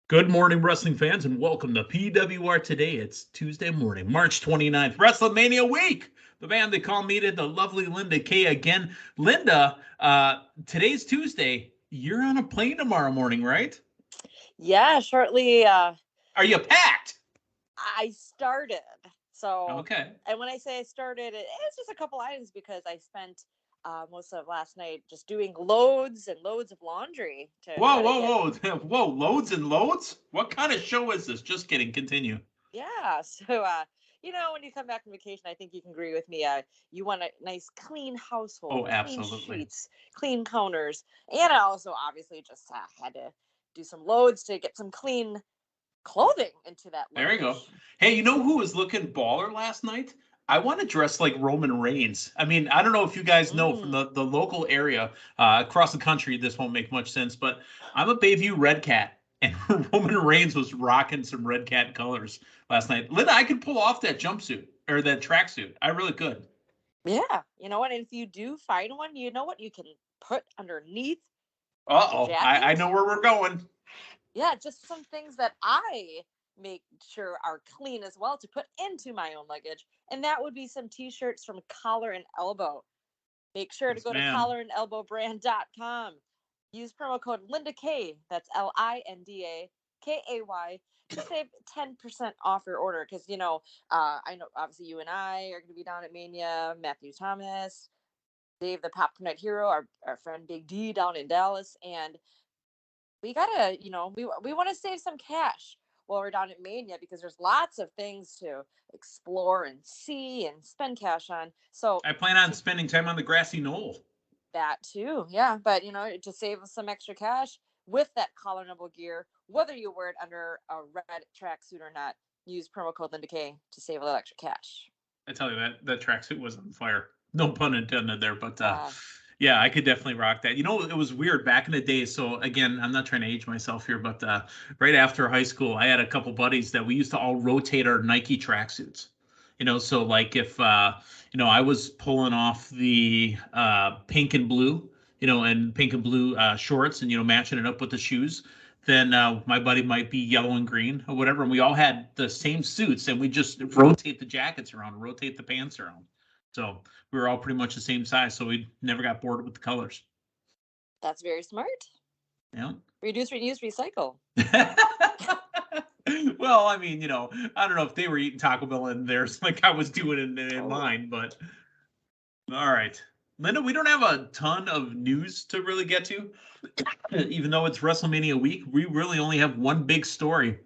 Good morning, wrestling fans, and welcome to PWR Today. It's Tuesday morning, March 29th, WrestleMania week. The band they call Meathead, the lovely Linda K. Again, Linda, today's Tuesday. You're on a plane tomorrow morning, right? Yeah, shortly. Are you packed? I started. So, Okay. and when I say I started, it's just a couple items because I spent most of last night just doing loads and loads of laundry to Whoa, try to whoa, get. whoa. Whoa, loads and loads? What kind of show is this? Just kidding. Continue. Yeah. So, when you come back from vacation, I think you can agree with me. You want a nice, clean household, Oh, clean absolutely. sheets, clean counters, and I also obviously just had to do some loads to get some clean clothing into that There you go. luggage. Hey, you know who was looking baller last night? I want to dress like Roman Reigns. I mean, I don't know if you guys know from Mm. the local area across the country, this won't make much sense, but I'm a Bayview Red Cat, and Roman Reigns was rocking some Red Cat colors last night. Linda, I could pull off that jumpsuit or that tracksuit. I really could. Yeah, you know what? And if you do find one, you know what you can put underneath the Uh-oh, I jacket? know where we're going. Yeah, just some things that I make sure are clean as well to put into my own luggage. And that would be some t-shirts from Collar and Elbow. Make sure to Yes, go to ma'am. collarandelbowbrand.com. Use promo code Linda K, that's LINDAKAY, to save 10% off your order. Because, I know obviously you and I are going to be down at Mania, Matthew Thomas, Dave the Popcorn Night Hero, our friend Big D down in Dallas, and we gotta, we want to save some cash while we're down at Mania because there's lots of things to explore and see and spend cash on. So I plan on spending time on the grassy knoll. that too, yeah. But to save some extra cash with that collar nubble gear, whether you wear it under a red tracksuit or not, use promo code Linda K to save a little extra cash. I tell you that tracksuit was on fire. No pun intended there, but Uh, yeah, I could definitely rock that. You know, it was weird back in the day. So again, I'm not trying to age myself here, but right after high school, I had a couple buddies that we used to all rotate our Nike tracksuits. So like if I was pulling off the pink and blue, and pink and blue shorts, and matching it up with the shoes, then my buddy might be yellow and green or whatever, and we all had the same suits, and we just rotate the jackets around, rotate the pants around. So we were all pretty much the same size, so we never got bored with the colors. that's very smart. Yeah. Reduce, reuse, recycle. Well, I mean, I don't know if they were eating Taco Bell in theirs like I was doing in Oh, mine, but all right. Linda, we don't have a ton of news to really get to. Even though it's WrestleMania week, we really only have one big story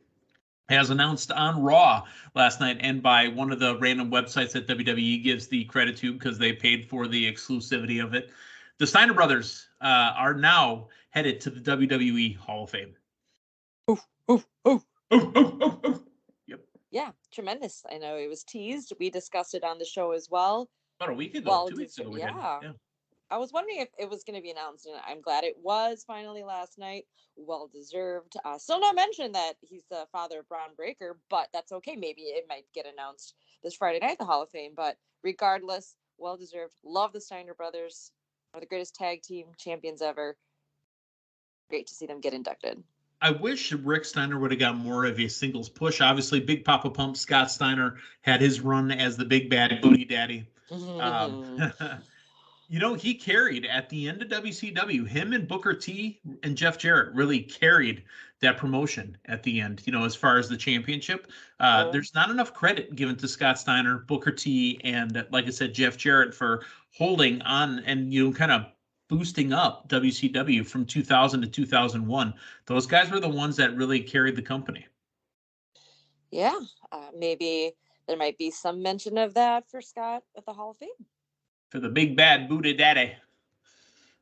as announced on Raw last night and by one of the random websites that WWE gives the credit to because they paid for the exclusivity of it. The Steiner Brothers are now headed to the WWE Hall of Fame. oof, oof, oof. Oh, oh, oh, oh. Yep. Yeah, tremendous. I know it was teased. We discussed it on the show as well. About a week ago, Well, 2 weeks ago, we did. yeah. Yeah. I was wondering if it was going to be announced, and I'm glad it was finally last night. Well deserved. Still not mentioned that he's the father of Braun Breaker, but that's okay. Maybe it might get announced this Friday night, the Hall of Fame. But regardless, well deserved. Love the Steiner brothers. Are the greatest tag team champions ever. Great to see them get inducted. I wish Rick Steiner would have got more of a singles push. Obviously, Big Papa Pump Scott Steiner had his run as the big bad booty daddy. Um, he carried at the end of WCW, him and Booker T and Jeff Jarrett really carried that promotion at the end, as far as the championship. There's not enough credit given to Scott Steiner, Booker T, and like I said, Jeff Jarrett for holding on and, kind of boosting up WCW from 2000 to 2001. Those guys were the ones that really carried the company. Yeah, maybe there might be some mention of that for Scott at the Hall of Fame. For the big bad booty daddy.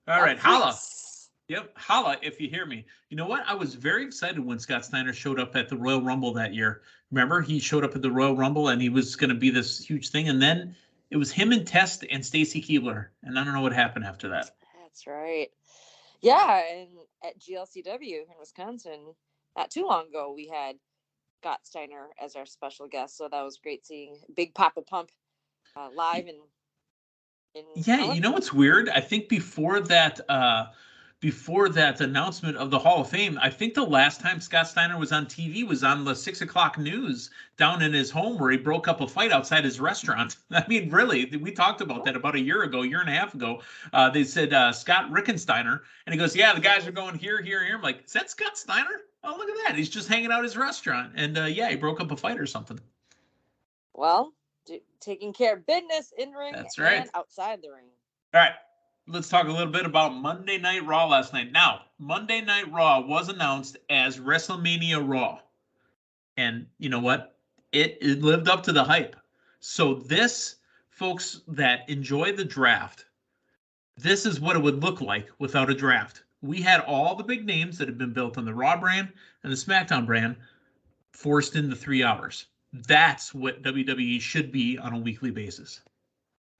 All right, holla. Yes. Yep, holla if you hear me. You know what? I was very excited when Scott Steiner showed up at the Royal Rumble that year. Remember, he showed up at the Royal Rumble and he was going to be this huge thing. And then it was him and Test and Stacy Keibler. And I don't know what happened after that. That's right. Yeah, and at GLCW in Wisconsin, not too long ago, we had Scott Steiner as our special guest. So that was great seeing Big Papa Pump live in Yeah, you know what's weird? I think before that before that announcement of the Hall of Fame, I think the last time Scott Steiner was on TV was on the 6 o'clock news down in his home where he broke up a fight outside his restaurant. I mean, really, we talked about that about a year and a half ago. They said Scott Rickensteiner, and he goes, "Yeah, the guys are going here, here, here." I'm like, "Is that Scott Steiner? Oh, look at that. He's just hanging out his restaurant." And yeah, he broke up a fight or something. Well, taking care of business in ring and outside the ring. All right. Let's talk a little bit about Monday Night Raw last night. Now, Monday Night Raw was announced as WrestleMania Raw. And you know what? It lived up to the hype. So this, folks that enjoy the draft, this is what it would look like without a draft. We had all the big names that have been built on the Raw brand and the SmackDown brand forced into 3 hours. That's what WWE should be on a weekly basis.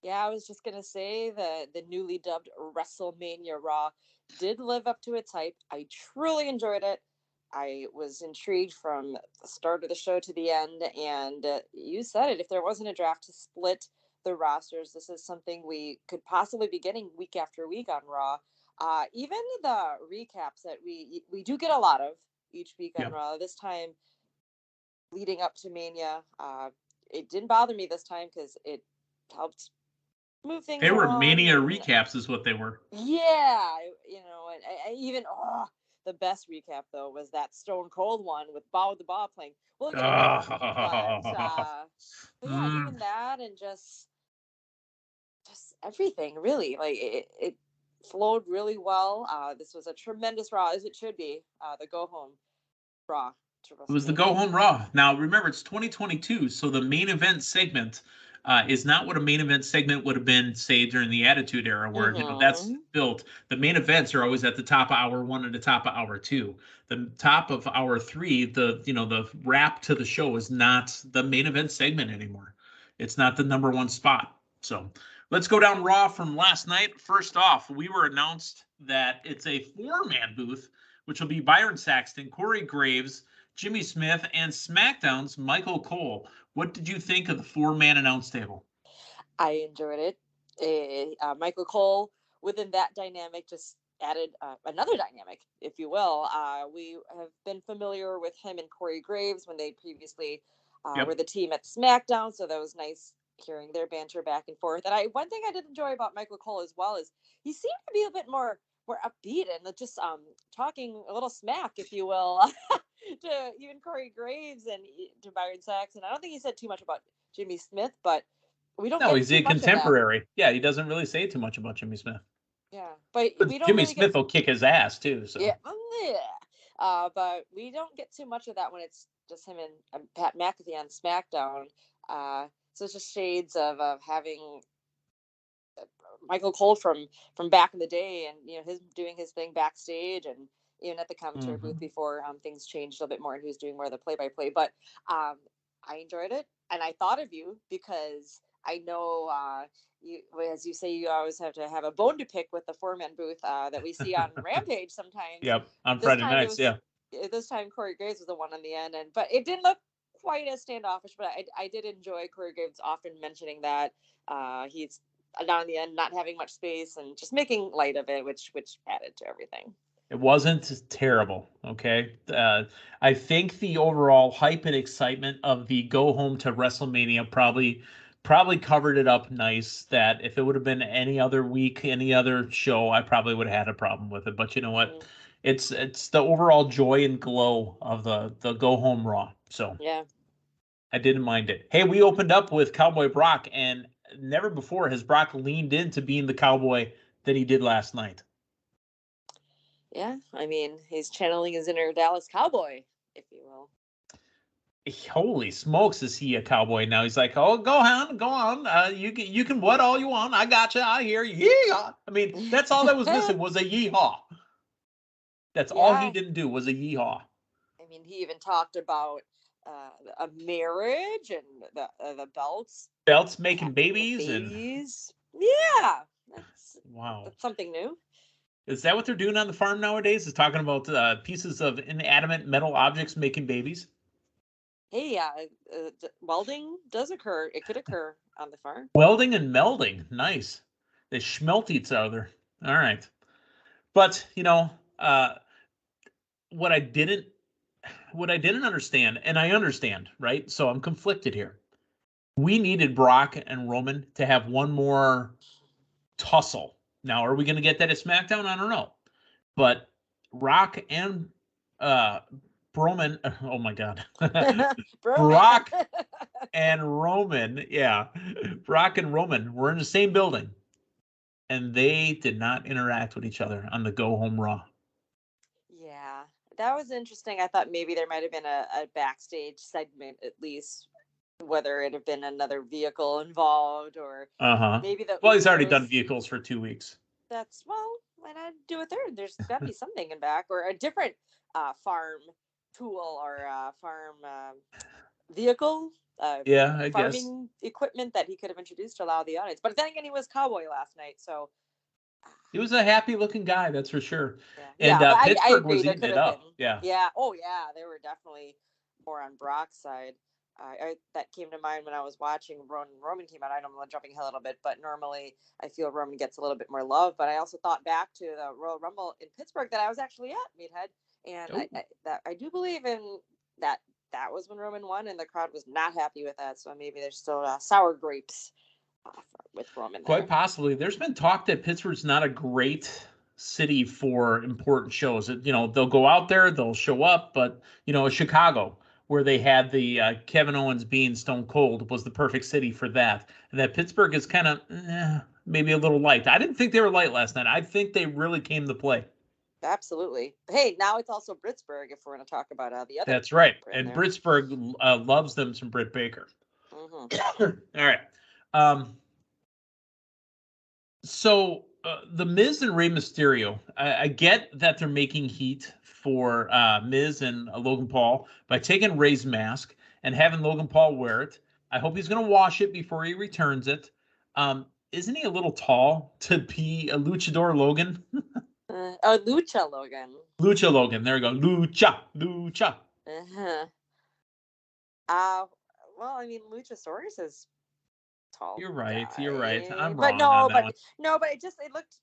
Yeah, I was just going to say the newly dubbed WrestleMania Raw did live up to its hype. I truly enjoyed it. I was intrigued from the start of the show to the end. And you said it, if there wasn't a draft to split the rosters, this is something we could possibly be getting week after week on Raw. Even the recaps that we do get a lot of each week on Raw. This time, leading up to Mania, it didn't bother me this time because it helped move things They were along. Mania recaps is what they were. Yeah, and even the best recap though was that Stone Cold one with Bow the Bob playing. We'll get into that. But yeah, even that and just everything really, like it flowed really well. This was a tremendous Raw, as it should be. The go home Raw. It was the go home Raw. Now remember, it's 2022, so the main event segment is not what a main event segment would have been, say, during the Attitude Era, where that's built. The main events are always at the top of hour 1 and the top of hour 2. The top of hour 3, the wrap to the show is not the main event segment anymore. It's not the number 1 spot. So let's go down Raw from last night. First off, we were announced that it's a 4-man booth, which will be Byron Saxton, Corey Graves, Jimmy Smith, and SmackDown's Michael Cole. What did you think of the 4-man announce table? I enjoyed it. Michael Cole, within that dynamic, just added another dynamic, if you will. We have been familiar with him and Corey Graves when they previously were the team at SmackDown, so that was nice hearing their banter back and forth. And one thing I did enjoy about Michael Cole as well is he seemed to be a bit more upbeat and just talking a little smack, if you will, to even Corey Graves and to Byron Saxton. I don't think he said too much about Jimmy Smith, but we don't. No, he's a contemporary. Yeah, he doesn't really say too much about Jimmy Smith. Yeah, but we don't. Jimmy Smith will kick his ass too. So yeah, but we don't get too much of that when it's just him and Pat McAfee on SmackDown. So it's just shades of having Michael Cole from back in the day, and his doing his thing backstage, and even at the commentary booth before things changed a little bit more, and he was doing more of the play-by-play. But I enjoyed it, and I thought of you because I know you, as you say, you always have to have a bone to pick with the 4-man booth that we see on Rampage sometimes. Yep, on Friday nights. This time Corey Graves was the one on the end, but it didn't look quite as standoffish. But I did enjoy Corey Graves often mentioning that he's down in the end, not having much space and just making light of it, which added to everything. It wasn't terrible, okay? I think the overall hype and excitement of the go home to WrestleMania probably covered it up nice. That if it would have been any other week, any other show, I probably would have had a problem with it. But you know what? It's the overall joy and glow of the go home Raw. So yeah, I didn't mind it. Hey, we opened up with Cowboy Brock, and never before has Brock leaned into being the cowboy that he did last night. Yeah, I mean, he's channeling his inner Dallas Cowboy, if you will. Holy smokes, is he a cowboy now? He's like, oh, go on. You can what all you want. I got you. I hear you. Yeehaw. I mean, that's all that was missing was a yeehaw. That's all he didn't do was a yeehaw. I mean, he even talked about a marriage and the belts. Belts making babies. Yeah. Wow. That's something new. Is that what they're doing on the farm nowadays? Is talking about pieces of inanimate metal objects making babies? Hey, welding does occur. It could occur on the farm. Welding and melding. Nice. They schmelt each other. All right. But what I didn't understand, and I understand, right? So I'm conflicted here. We needed Brock and Roman to have one more tussle. Now, are we going to get that at SmackDown? I don't know. But Rock and Roman, oh my God. Brock and Roman, yeah. Brock and Roman were in the same building, and they did not interact with each other on the Go Home Raw. Yeah, that was interesting. I thought maybe there might have been a backstage segment, at least, whether it had been another vehicle involved or maybe the. Well, he's already done vehicles for 2 weeks. That's, well, why not do a third? There's got to be something in back, or a different farm tool or farm vehicle. Yeah, I farming equipment that he could have introduced to allow the audience. But then again, he was cowboy last night, so he was a happy-looking guy, that's for sure. Yeah. And Pittsburgh was eating it up. Been. Yeah. Oh, yeah. They were definitely more on Brock's side. That came to mind when I was watching Roman came out. I know I'm jumping a little bit, but normally I feel Roman gets a little bit more love. But I also thought back to the Royal Rumble in Pittsburgh that I was actually at, Meathead, and I do believe in that. That was when Roman won, and the crowd was not happy with that. So maybe there's still sour grapes with Roman. Quite possibly. There's been talk that Pittsburgh's not a great city for important shows. They'll go out there, they'll show up, but Chicago, where they had the Kevin Owens being Stone Cold, was the perfect city for that. And that Pittsburgh is kind of maybe a little light. I didn't think they were light last night. I think they really came to play. Absolutely. Hey, now it's also Pittsburgh if we're going to talk about the other. That's right. And Pittsburgh loves them some Britt Baker. Mm-hmm. All right. So the Miz and Rey Mysterio, I get that they're making heat for Miz and Logan Paul by taking Rey's mask and having Logan Paul wear it. I hope he's going to wash it before he returns it. Isn't he a little tall to be a luchador Logan? Lucha Logan. Lucha Logan. There we go. Lucha. Uh-huh. Well, I mean, Luchasaurus is tall. You're right. I'm wrong. But it looked.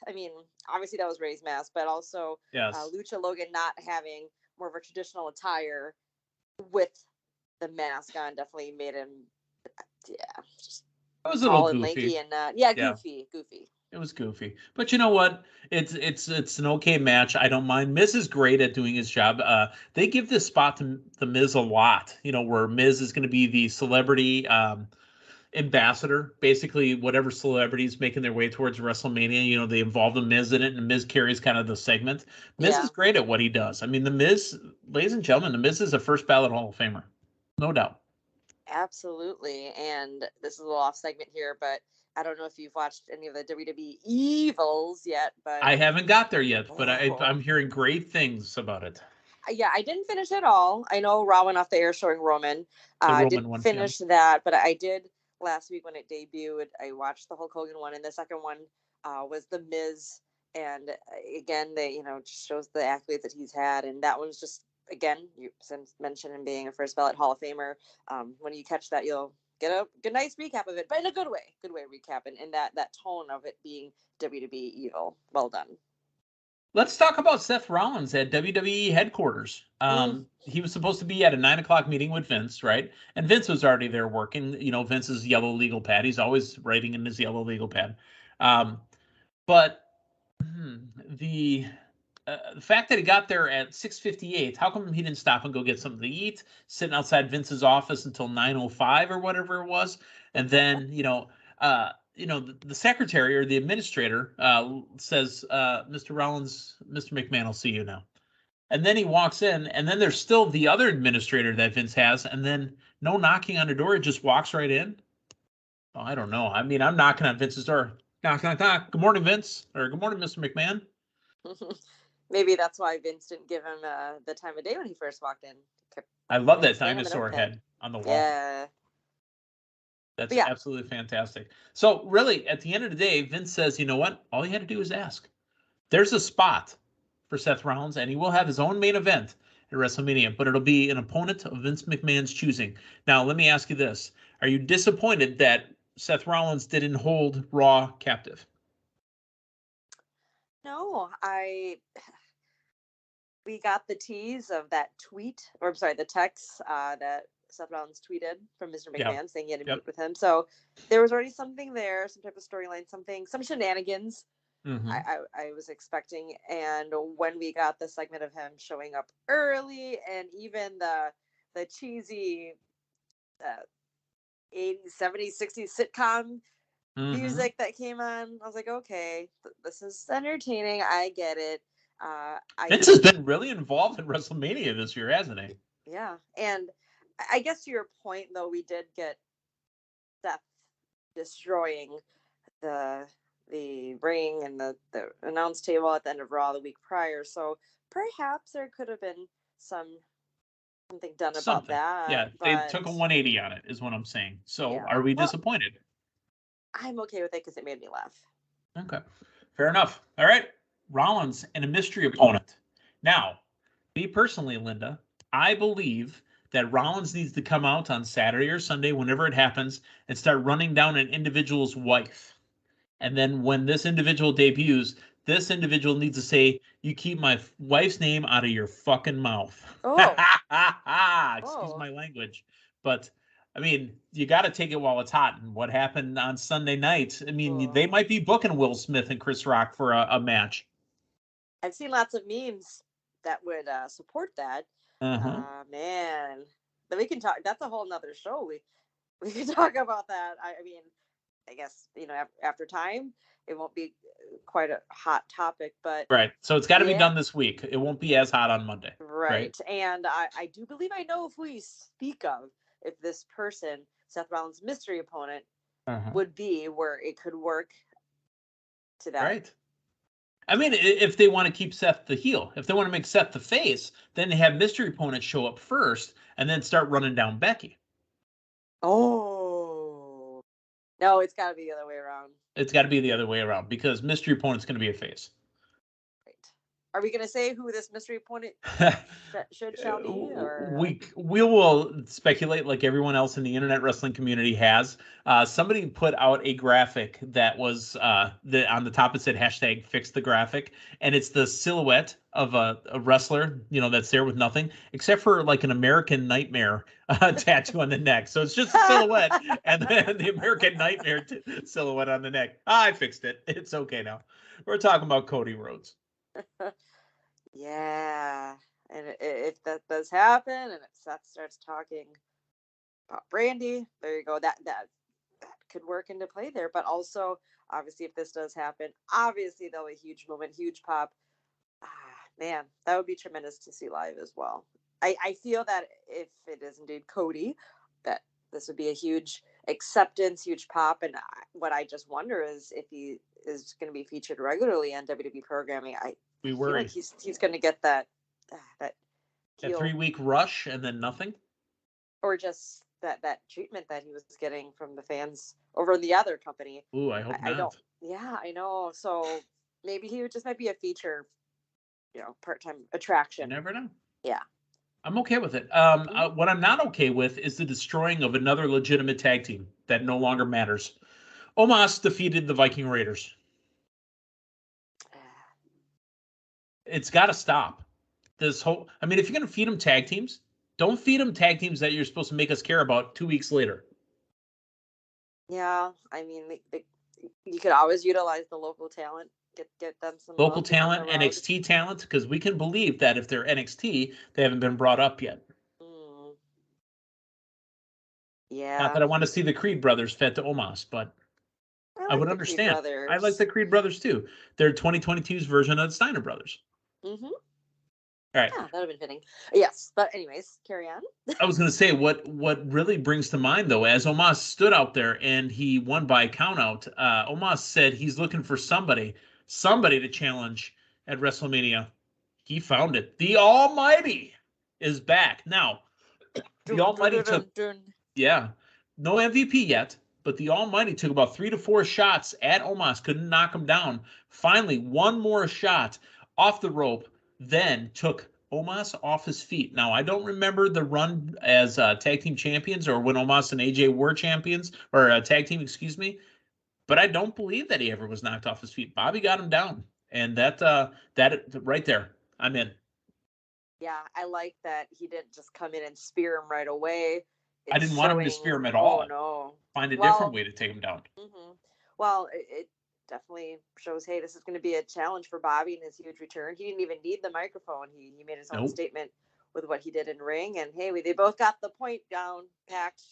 I mean, obviously that was Rey's mask, but also Lucha Logan not having more of a traditional attire with the mask on definitely made him. Just it was a little goofy. And lanky and goofy. It was goofy, but you know what? It's an okay match. I don't mind. Miz is great at doing his job. They give this spot to the Miz a lot. Where Miz is going to be the celebrity ambassador, basically whatever celebrities making their way towards WrestleMania. They involve the Miz in it, and Miz carries kind of the segment. Miz is great at what he does. I mean, the Miz, ladies and gentlemen, the Miz is a first ballot Hall of Famer, no doubt. Absolutely, and this is a little off segment here, but I don't know if you've watched any of the WWE Evils yet, but I haven't got there yet, but I'm hearing great things about it. Yeah, I didn't finish it all. I know Raw went off the air showing Roman. I didn't finish that, but I did last week when it debuted. I watched the Hulk Hogan one, and the second one was the Miz, and again, they shows the accolades that he's had, and that one's just again, you mentioned him being a first ballot Hall of Famer. When you catch that, you'll get a good nice recap of it, but in a good way recap, and that tone of it being WWE evil. Well done. Let's talk about Seth Rollins at WWE headquarters. He was supposed to be at a 9:00 meeting with Vince, right? And Vince was already there working. Vince's yellow legal pad. He's always writing in his yellow legal pad. But the fact that he got there at 6:58, how come he didn't stop and go get something to eat, sitting outside Vince's office until 9:05 or whatever it was? And then, the secretary or the administrator says, Mr. Rollins, Mr. McMahon will see you now. And then he walks in, and then there's still the other administrator that Vince has, and then no knocking on the door, it just walks right in. Oh, I don't know. I mean, I'm knocking on Vince's door. Knock, knock, knock. Good morning, Vince. Or good morning, Mr. McMahon. Maybe that's why Vince didn't give him the time of day when he first walked in. I love that dinosaur head on the wall. Yeah. That's absolutely fantastic. So really, at the end of the day, Vince says, you know what? All you had to do is ask. There's a spot for Seth Rollins, and he will have his own main event at WrestleMania, but it'll be an opponent of Vince McMahon's choosing. Now, let me ask you this. Are you disappointed that Seth Rollins didn't hold Raw captive? No, know. We got the tease of that tweet, or I'm sorry, the text that Seth Rollins tweeted from Mr. McMahon saying he had to meet with him. So there was already something there, some type of storyline, some shenanigans. I was expecting, and when we got the segment of him showing up early, and even the cheesy 80s, 70s, 60s sitcom music that came on, I was like, okay, this is entertaining. I get it. Vince has been really involved in WrestleMania this year, hasn't he? Yeah, and I guess to your point, though, we did get Seth destroying the ring and the announce table at the end of Raw the week prior. So perhaps there could have been something done about that. Yeah, they took a 180 on it, is what I'm saying. So are we disappointed? I'm okay with it because it made me laugh. Okay, fair enough. All right, Rollins and a mystery opponent. Now, me personally, Linda, I believe that Rollins needs to come out on Saturday or Sunday, whenever it happens, and start running down an individual's wife. And then when this individual debuts, this individual needs to say, "You keep my wife's name out of your fucking mouth." Excuse my language. But, I mean, you got to take it while it's hot. And what happened on Sunday night, I mean, they might be booking Will Smith and Chris Rock for a match. I've seen lots of memes that would support that. Man, then we can talk. That's a whole nother show. We can talk about that. I mean, I guess, after time, it won't be quite a hot topic, but right. So it's got to be done this week. It won't be as hot on Monday. Right. And I do believe I know if we speak of if this person, Seth Rollins' mystery opponent, would be where it could work to that. Right. I mean, if they want to keep Seth the heel, if they want to make Seth the face, then they have mystery opponents show up first and then start running down Becky. Oh. No, it's got to be the other way around. It's got to be the other way around because mystery opponent's going to be a face. Right. Are we going to say who this mystery opponent shall be? Or? We will speculate like everyone else in the internet wrestling community has. Somebody put out a graphic that was on the top it said #fix the graphic, and it's the silhouette of a wrestler, that's there with nothing except for like an American Nightmare tattoo on the neck. So it's just a silhouette and then the American Nightmare silhouette on the neck. I fixed it. It's okay now. We're talking about Cody Rhodes. Yeah. And if that does happen, and if Seth starts talking about Brandy, there you go. That could work into play there. But also, obviously, if this does happen, obviously there'll be a huge moment, huge pop. Man, that would be tremendous to see live as well. I feel that if it is indeed Cody, that this would be a huge acceptance, huge pop. And what I just wonder is if he is going to be featured regularly on WWE programming. We worry. Like he's going to get that 3-week rush and then nothing, or just that treatment that he was getting from the fans over in the other company. Ooh, I hope not. Yeah, I know. So maybe he just might be a feature, part-time attraction. You never know. Yeah, I'm okay with it. What I'm not okay with is the destroying of another legitimate tag team that no longer matters. Omos defeated the Viking Raiders. It's got to stop. If you're going to feed them tag teams, don't feed them tag teams that you're supposed to make us care about 2 weeks later. Yeah, I mean, you could always utilize the local talent, get them some local talent, NXT talent, because we can believe that if they're NXT, they haven't been brought up yet. Yeah. Not that I want to see the Creed brothers fed to Omos, but I would understand. I like the Creed brothers too. They're 2022's version of the Steiner Brothers. Mm-hmm. All right. Yeah, that would have been fitting. Yes, but anyways, carry on. I was going to say what really brings to mind, though, as Omos stood out there and he won by countout, Omos said he's looking for somebody to challenge at WrestleMania. He found it. The Almighty is back. Now, the Almighty took... Yeah, no MVP yet, but the Almighty took about 3 to 4 shots at Omos, couldn't knock him down. Finally, one more shot off the rope, then took Omos off his feet. Now, I don't remember the run as tag team champions or when Omos and AJ were champions, or tag team, excuse me, but I don't believe that he ever was knocked off his feet. Bobby got him down. And that right there, I'm in. Yeah, I like that he didn't just come in and spear him right away. I It's didn't want him to showing. spear him at Oh all. no. Find a different Well, way to take him down. well, it definitely shows. Hey, this is going to be a challenge for Bobby in his huge return. He didn't even need the microphone. He made his own Nope. statement with what he did in ring. And hey, they both got the point down packed.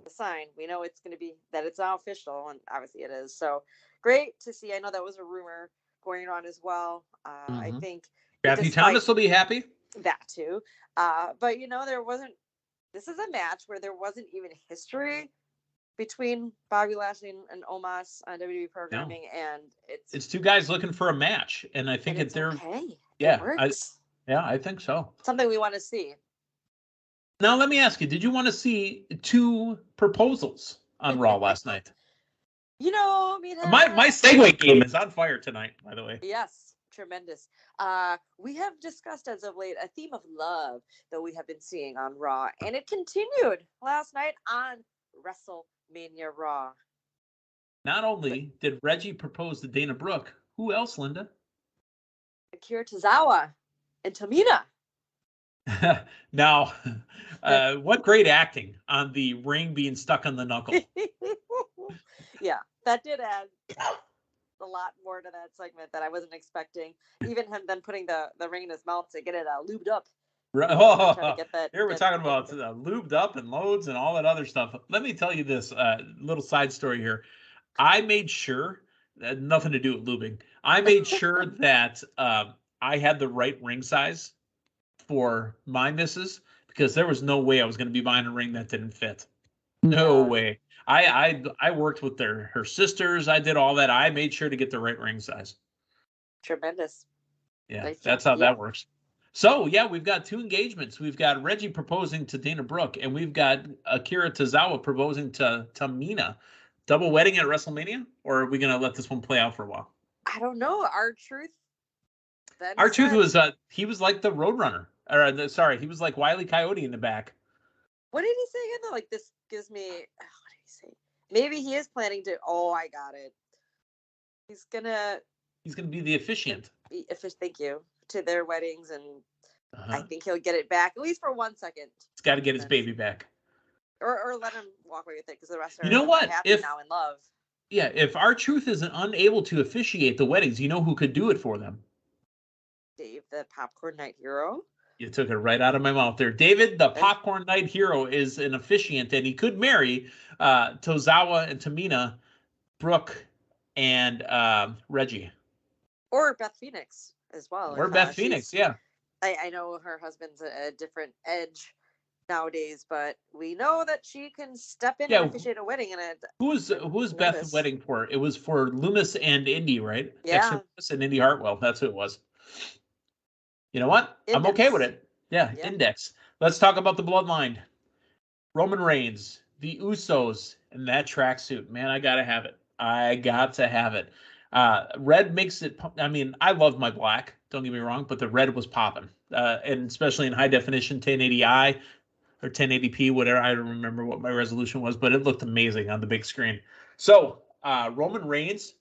The sign. We know it's going to be that it's now official, and obviously it is. So great to see. I know that was a rumor going on as well. I think Matthew Thomas will be happy. That too. But there wasn't. This is a match where there wasn't even history between Bobby Lashley and Omos on WWE programming, and it's two guys looking for a match, and I think it's okay. Yeah, it works. I think so. Something we want to see. Now let me ask you: did you want to see two proposals on Raw last night? Meathead. My segue game is on fire tonight, by the way. Yes, tremendous. We have discussed as of late a theme of love that we have been seeing on Raw, and it continued last night on WrestleMania Raw. Not only did Reggie propose to Dana Brooke, who else, Linda? Akira Tozawa and Tamina. Now, what great acting on the ring being stuck on the knuckle. Yeah, that did add a lot more to that segment that I wasn't expecting. Even him then putting the ring in his mouth to get it lubed up. Here we're talking about lubed up and loads and all that other stuff. Let me tell you this little side story here. I made sure, nothing to do with lubing. I made sure that I had the right ring size for my missus, because there was no way I was going to be buying a ring that didn't fit. No way. I worked with her sisters. I did all that. I made sure to get the right ring size. Tremendous. Yeah, that's how that works. So, yeah, we've got two engagements. We've got Reggie proposing to Dana Brooke, and we've got Akira Tozawa proposing to Tamina. Double wedding at WrestleMania, or are we going to let this one play out for a while? I don't know. R-Truth was he was like the Roadrunner. He was like Wile E. Coyote in the back. What did he say again, though? Like, this gives me... what did he say? Maybe he is planning to... Oh, I got it. He's gonna be the officiant. Thank you. To their weddings, and I think he'll get it back, at least for 1 second. He's got to get his baby back. Or let him walk away with it, because the rest are happy now in love. Yeah, if R-Truth is unable to officiate the weddings, you know who could do it for them? Dave, the Popcorn Night Hero. You took it right out of my mouth there. David, the Popcorn Night Hero, is an officiant, and he could marry Tozawa and Tamina, Brooke, and Reggie. Or Beth Phoenix as well. Or Beth Phoenix, yeah. I know her husband's a different edge nowadays, but we know that she can step in and officiate a wedding. Who was Beth wedding for? It was for Loomis and Indy, right? Yeah. Loomis and Indy Hartwell. That's who it was. You know what? Index. I'm okay with it. Yeah, Index. Let's talk about the bloodline. Roman Reigns, the Usos, and that tracksuit. Man, I got to have it. Red makes it... I mean, I love my black. Don't get me wrong, but the red was popping. And especially in high definition, 1080i or 1080p, whatever. I don't remember what my resolution was, but it looked amazing on the big screen. So, Roman Reigns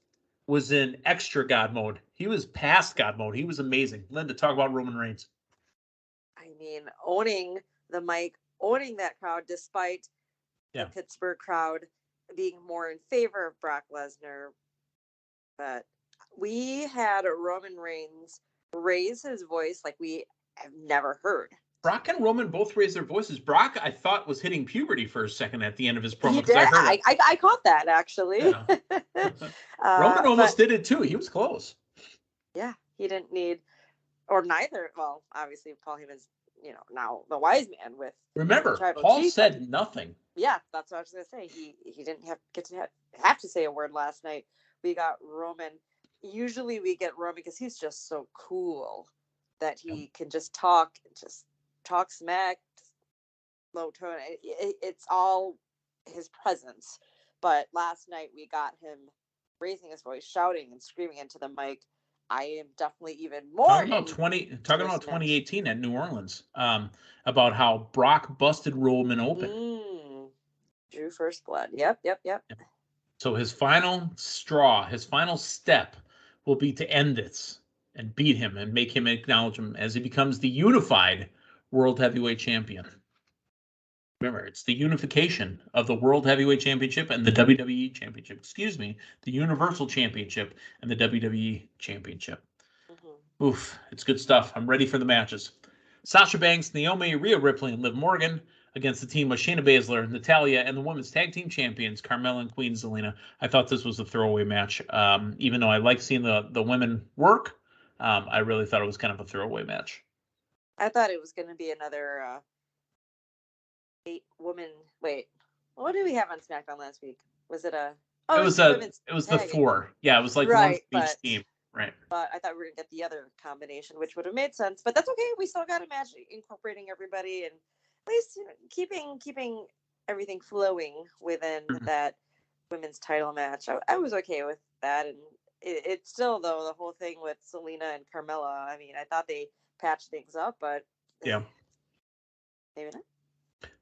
was in extra God mode. He was past God mode. He was amazing. Linda, talk about Roman Reigns. I mean, owning the mic, owning that crowd, despite the Pittsburgh crowd being more in favor of Brock Lesnar. But we had Roman Reigns raise his voice like we have never heard. Brock and Roman both raised their voices. Brock, I thought, was hitting puberty for a second at the end of his promo. He did. I caught that, actually. Yeah. Roman almost did it, too. He was close. Yeah, he didn't need, or neither. Well, obviously, Paul Heyman's, now the wise man with. Remember, Paul said nothing. Yeah, that's what I was going to say. He didn't have to say a word last night. We got Roman. Usually we get Roman because he's just so cool that he can just talk smack, low tone. It's all his presence. But last night we got him raising his voice, shouting and screaming into the mic. I am definitely even more talking about 2018 at New Orleans. About how Brock busted Roman open. Drew first blood. Yep. So his final straw, his final step will be to end this. and beat him and make him acknowledge him as he becomes the unified World Heavyweight Champion. Remember, it's the unification of the World Heavyweight Championship and the WWE Championship. Excuse me, the Universal Championship and the WWE Championship. Mm-hmm. Oof, it's good stuff. I'm ready for the matches. Sasha Banks, Naomi, Rhea Ripley, and Liv Morgan against the team of Shayna Baszler, Natalya, and the women's tag team champions, Carmella and Queen Zelina. I thought this was a throwaway match. Even though I like seeing the women work, I really thought it was kind of a throwaway match. I thought it was going to be another 8-woman. Wait, what did we have on SmackDown last week? Was it a? Oh, it was the 4. Yeah, it was like right, one for each team. Right. But I thought we were going to get the other combination, which would have made sense. But that's okay. We still got a match incorporating everybody and at least keeping everything flowing within that women's title match. I was okay with that. And it's still, though, the whole thing with Zelina and Carmella. I mean, I thought they patched things up, but yeah, maybe not.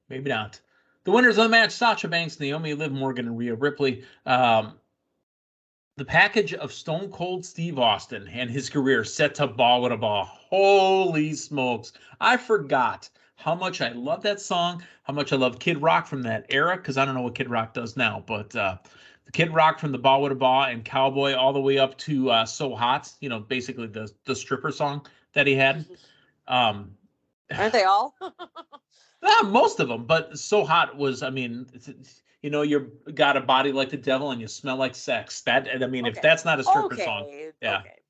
Maybe not. The winners of the match, Sasha Banks, Naomi, Liv Morgan, and Rhea Ripley. The package of Stone Cold Steve Austin and his career set to Ball with a Ball. Holy smokes. I forgot how much I love that song, how much I love Kid Rock from that era, because I don't know what Kid Rock does now, but the Kid Rock from the Ball with a Ball and Cowboy all the way up to So Hot, basically the stripper song that he had. Aren't they all? Most of them, but So Hot was, I mean, you got a body like the devil and you smell like sex. If that's not a stripper song, yeah. Okay.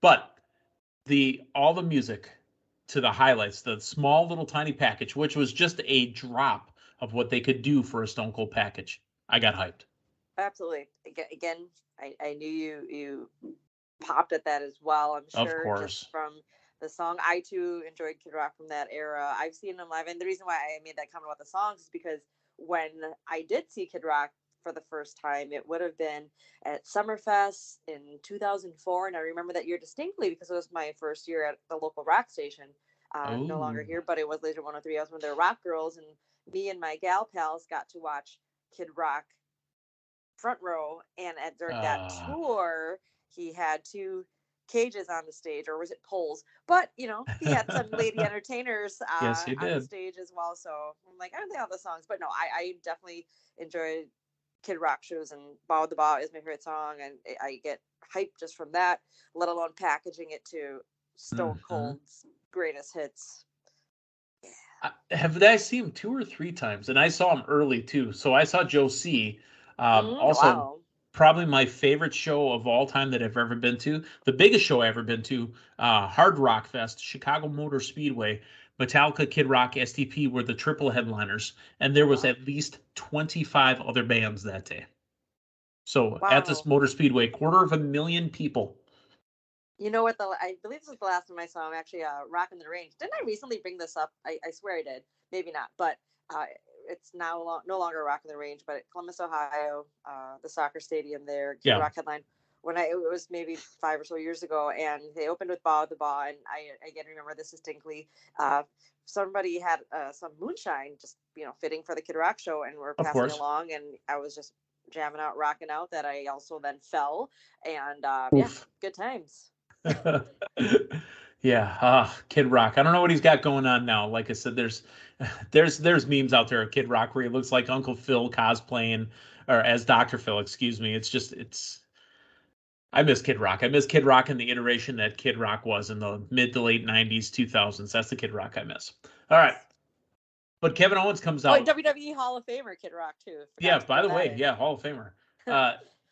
But all the music to the highlights, the small little tiny package, which was just a drop of what they could do for a Stone Cold package. I got hyped. Absolutely. Again, I knew you popped at that as well. I'm sure. Of course. Just from the song. I too enjoyed Kid Rock from that era. I've seen him live, and the reason why I made that comment about the songs is because when I did see Kid Rock for the first time, it would have been at Summerfest in 2004, and I remember that year distinctly because it was my first year at the local rock station. No longer here, but it was Laser 103. I was one of their rock girls, and me and my gal pals got to watch Kid Rock front row, and during that tour, he had 2 cages on the stage, or was it poles? But he had some lady entertainers yes, he did. on the stage as well. So I'm like, aren't they all the songs? But no, I definitely enjoyed Kid Rock shows, and Ball with the Ball is my favorite song, and I get hyped just from that, let alone packaging it to Stone Cold's greatest hits. Yeah. I seen him 2 or 3 times, and I saw him early too. So I saw Joe C. Also. Wow. Probably my favorite show of all time that I've ever been to. The biggest show I've ever been to, Hard Rock Fest, Chicago Motor Speedway. Metallica, Kid Rock, STP were the triple headliners, and there was at least 25 other bands that day. So at this Motor Speedway, 250,000 people. You know what? I believe this was the last time I saw him, actually, Rockin' the Range. Didn't I recently bring this up? I swear I did. Maybe not, but it's now no longer Rockin' the Range, but at Columbus, Ohio, the soccer stadium there, Kid Rock headline. It was maybe 5 or so years ago, and they opened with Ball with the Ball, and I again remember this distinctly. Somebody had some moonshine, just fitting for the Kid Rock show, and we're passing along, and I was just jamming out, rocking out. That I also then fell, and good times. Yeah, Kid Rock. I don't know what he's got going on now. Like I said, there's memes out there of Kid Rock where he looks like Uncle Phil cosplaying, or as Dr. Phil, excuse me. I miss Kid Rock. I miss Kid Rock in the iteration that Kid Rock was in the mid to late 90s, 2000s. That's the Kid Rock I miss. All right. But Kevin Owens comes out. WWE Hall of Famer Kid Rock, too. Yeah, by the way, Hall of Famer.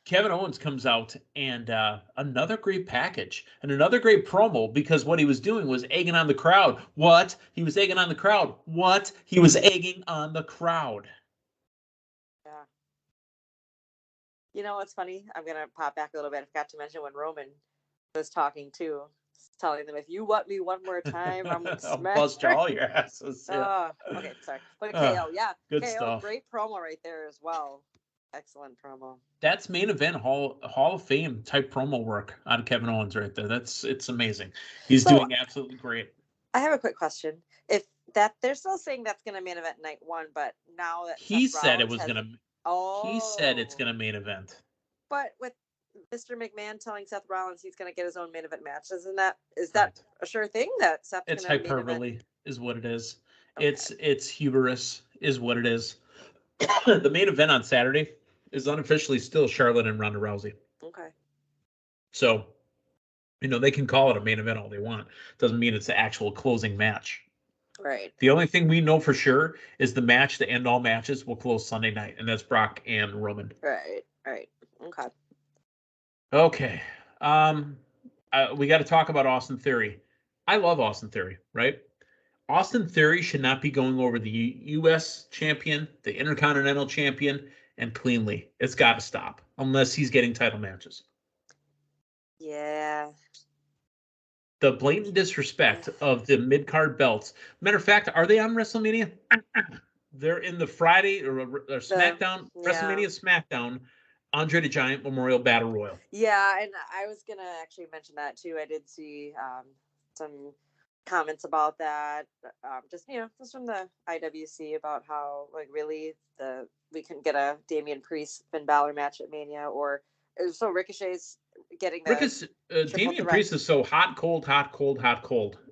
Kevin Owens comes out, and another great package and another great promo, because what he was doing was egging on the crowd. What? He was egging on the crowd. What? He was egging on the crowd. Yeah. You know what's funny? I'm going to pop back a little bit. I forgot to mention when Roman was talking, too. Telling them, if you want me one more time, I'm going to smash bust all your asses. Yeah. Okay, sorry. But KO, good KO, stuff. Great promo right there as well. Excellent promo. That's main event Hall of Fame type promo work out of Kevin Owens right there. It's amazing. He's doing absolutely great. I have a quick question. If they're still saying that's going to main event night 1, but now that he said it was going to. He said it's going to main event. But with Mr. McMahon telling Seth Rollins he's going to get his own main event match. Is that Right. a sure thing that Seth's going It's to have a main hyperbole, event? is what it is. Okay. It's hubris, is what it is. The main event on Saturday is unofficially still Charlotte and Ronda Rousey. Okay. So, they can call it a main event all they want. Doesn't mean it's the actual closing match. Right. The only thing we know for sure is the match to end all matches will close Sunday night, and that's Brock and Roman. Right. Okay. Okay. We got to talk about Austin Theory. I love Austin Theory, right? Austin Theory should not be going over the U.S. champion, the Intercontinental champion, and cleanly. It's got to stop unless he's getting title matches. Yeah. The blatant disrespect of the mid-card belts. Matter of fact, are they on WrestleMania? They're in the Friday or SmackDown, WrestleMania SmackDown, Andre the Giant Memorial Battle Royal. Yeah, and I was going to actually mention that too. I did see some comments about that. Just from the IWC about how, like, really we couldn't get a Damian Priest Finn Balor match at Mania, or so Ricochet's getting the Damian Priest is so hot, cold.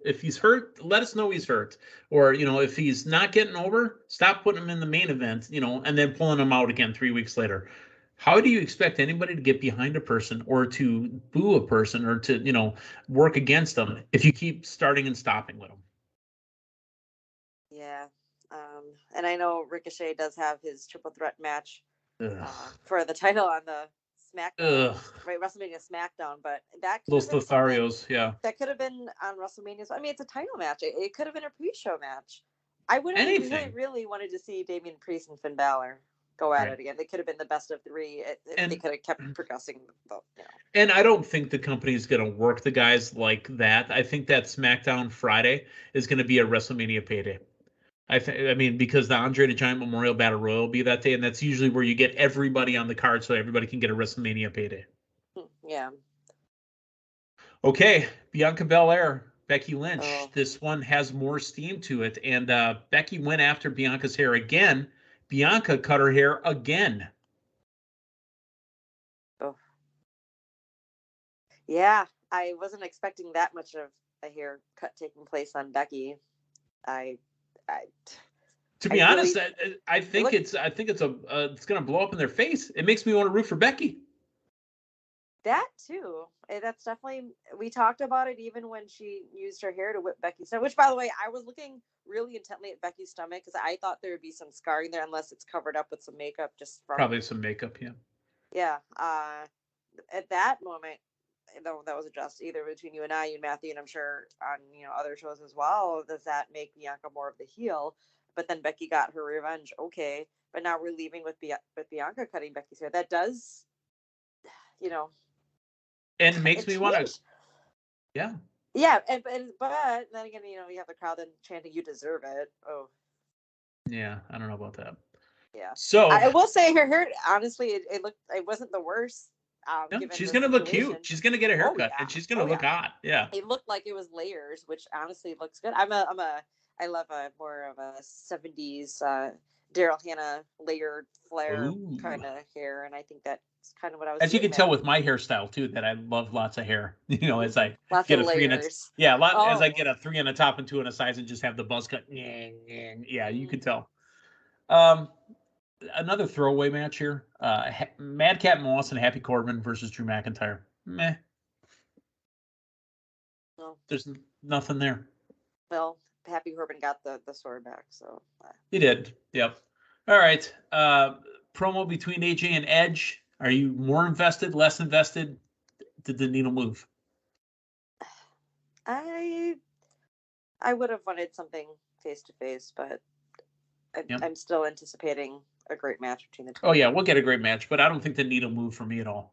If he's hurt, let us know he's hurt. Or, if he's not getting over, stop putting him in the main event, and then pulling him out again 3 weeks later. How do you expect anybody to get behind a person or to boo a person or to, work against them if you keep starting and stopping with them? Yeah. And I know Ricochet does have his triple threat match for the title on the SmackDown, right? WrestleMania SmackDown, but that Los Lotharios, yeah. That could have been on WrestleMania. I mean, it's a title match. It could have been a pre-show match. I would have really wanted to see Damian Priest and Finn Balor go at it again. They could have been the best of three. They could have kept progressing. And I don't think the company is going to work the guys like that. I think that SmackDown Friday is going to be a WrestleMania payday. Because the Andre the Giant Memorial Battle Royal will be that day, and that's usually where you get everybody on the card so everybody can get a WrestleMania payday. Yeah. Okay, Bianca Belair, Becky Lynch. Oh. This one has more steam to it, and Becky went after Bianca's hair again. Bianca cut her hair again. Oh. Yeah, I wasn't expecting that much of a haircut taking place on Becky. To be honest, I think it's going to blow up in their face. It makes me want to root for Becky. That too. That's definitely, we talked about it even when she used her hair to whip Becky's stomach, which, by the way, I was looking really intently at Becky's stomach because I thought there would be some scarring there unless it's covered up with some makeup. Probably some makeup, yeah. Yeah. At that moment, though, that was just either between you and Matthew, and I'm sure on other shows as well. Does that make Bianca more of the heel? But then Becky got her revenge. Okay, but now we're leaving with Bianca cutting Becky's hair. That does, and makes me want to. Yeah. Yeah, but then again, you have the crowd then chanting, "You deserve it." Oh. Yeah, I don't know about that. Yeah. So I will say her hair. Honestly, it wasn't the worst. No, she's gonna look cute. She's gonna get a haircut, and she's gonna look hot. Yeah. It looked like it was layers, which honestly looks good. I love more of a 70s Daryl Hannah layered flare kind of hair, and I think that's kind of what I was. As you can tell with my hairstyle too, that I love lots of hair. As I get a 3 layers. as I get a 3 on the top and 2 on the sides, and just have the buzz cut. Yeah, you can tell. Another throwaway match here. Madcap Moss and Happy Corbin versus Drew McIntyre. Meh. Well, there's nothing there. Well, Happy Corbin got the sword back, so. He did. Yep. All right. Promo between AJ and Edge. Are you more invested, less invested? Did the needle move? I would have wanted something face to face, but I'm still anticipating a great match between the two. Oh yeah, we'll get a great match, but I don't think the needle moved for me at all.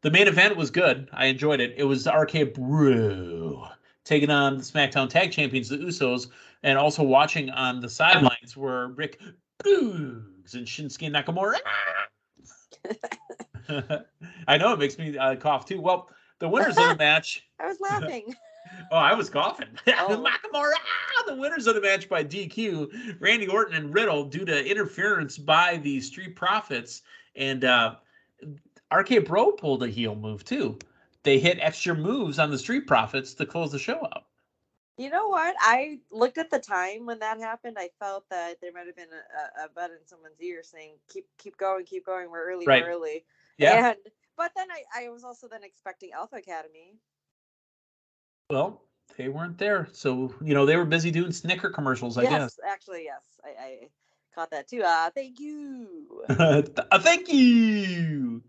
The main event was good. I enjoyed it. It was RK Bro taking on the SmackDown Tag Champions, the Usos, and also watching on the sidelines were Rick Boogs and Shinsuke Nakamura. I know it makes me cough too. Well, the winners of the match. I was laughing. Oh, I was coughing. Nakamura, the winners of the match by DQ, Randy Orton and Riddle, due to interference by the Street Profits. And RK Bro pulled a heel move too. They hit extra moves on the Street Profits to close the show out. You know what? I looked at the time when that happened. I felt that there might have been a bud in someone's ear saying, keep going, keep going. We're early, Right. we're early. Yeah. But then I was also then expecting Alpha Academy. Well, they weren't there. So, they were busy doing Snicker commercials, I guess. Actually, yes. I caught that too. Thank you. Thank you.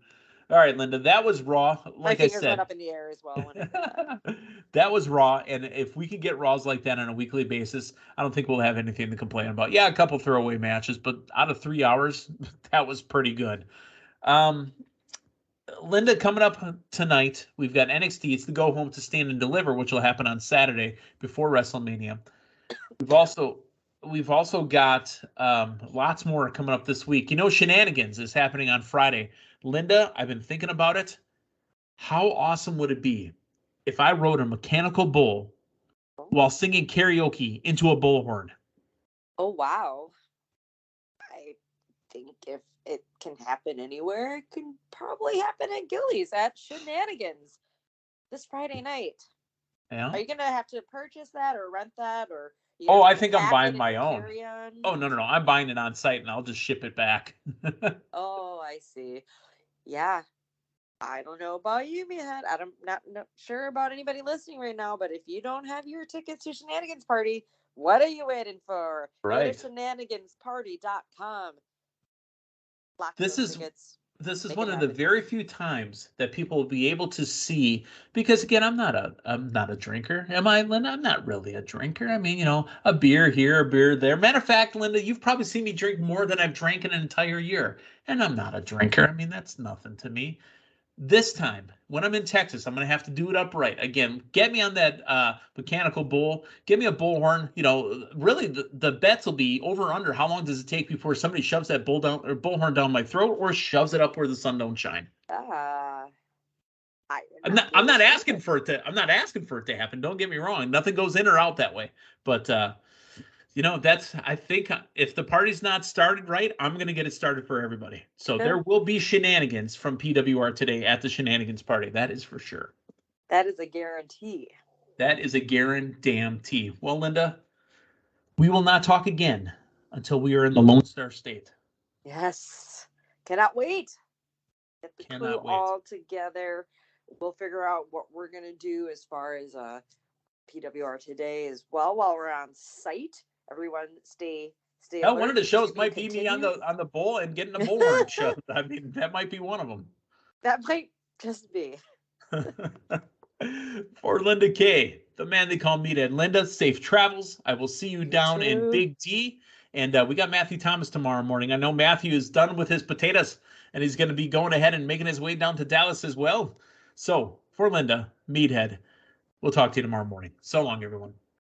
All right, Linda, that was Raw. Like My fingers I said, went up in the air as well when I heard that. That was Raw. And if we could get Raws like that on a weekly basis, I don't think we'll have anything to complain about. Yeah, a couple throwaway matches, but out of 3 hours, that was pretty good. Linda, coming up tonight, we've got NXT. It's the go home to Stand and Deliver, which will happen on Saturday before WrestleMania. We've also got lots more coming up this week. Shenanigans is happening on Friday. Linda, I've been thinking about it. How awesome would it be if I rode a mechanical bull while singing karaoke into a bullhorn? Oh, wow. I think if it can happen anywhere, it can probably happen at Gillies at Shenanigans this Friday night. Yeah. Are you going to have to purchase that or rent that? Or I think I'm buying my own. Oh, no. I'm buying it on site and I'll just ship it back. Oh, I see. Yeah. I don't know about you, Meathead. I'm not sure about anybody listening right now, but if you don't have your tickets to Shenanigans Party, what are you waiting for? Right. Go to shenanigansparty.com. This is one of the very few times that people will be able to see, because again, I'm not a drinker. Am I, Linda? I'm not really a drinker. I mean, a beer here, a beer there. Matter of fact, Linda, you've probably seen me drink more than I've drank in an entire year. And I'm not a drinker. I mean, that's nothing to me. This time, when I'm in Texas, I'm going to have to do it upright. Again, get me on that mechanical bull. Give me a bullhorn. Really, the bets will be over or under. How long does it take before somebody shoves that bullhorn down my throat or shoves it up where the sun don't shine? I'm not asking for it to happen. Don't get me wrong. Nothing goes in or out that way. But I think if the party's not started right, I'm going to get it started for everybody. So there will be shenanigans from PWR today at the Shenanigans Party. That is for sure. That is a guarantee. That is a guarantee. Well, Linda, we will not talk again until we are in the Lone Star State. Yes. Cannot wait. Get the crew all together. We'll figure out what we're going to do as far as PWR today as well while we're on site. Everyone stay alert. One of the shows might be me on the bull and getting a bullhorn show. I mean, that might be one of them. That might just be. For Linda K, the man they call Meathead. Linda, safe travels. I will see you down in Big D. And we got Matthew Thomas tomorrow morning. I know Matthew is done with his potatoes, and he's going to be going ahead and making his way down to Dallas as well. So, for Linda, Meathead, we'll talk to you tomorrow morning. So long, everyone.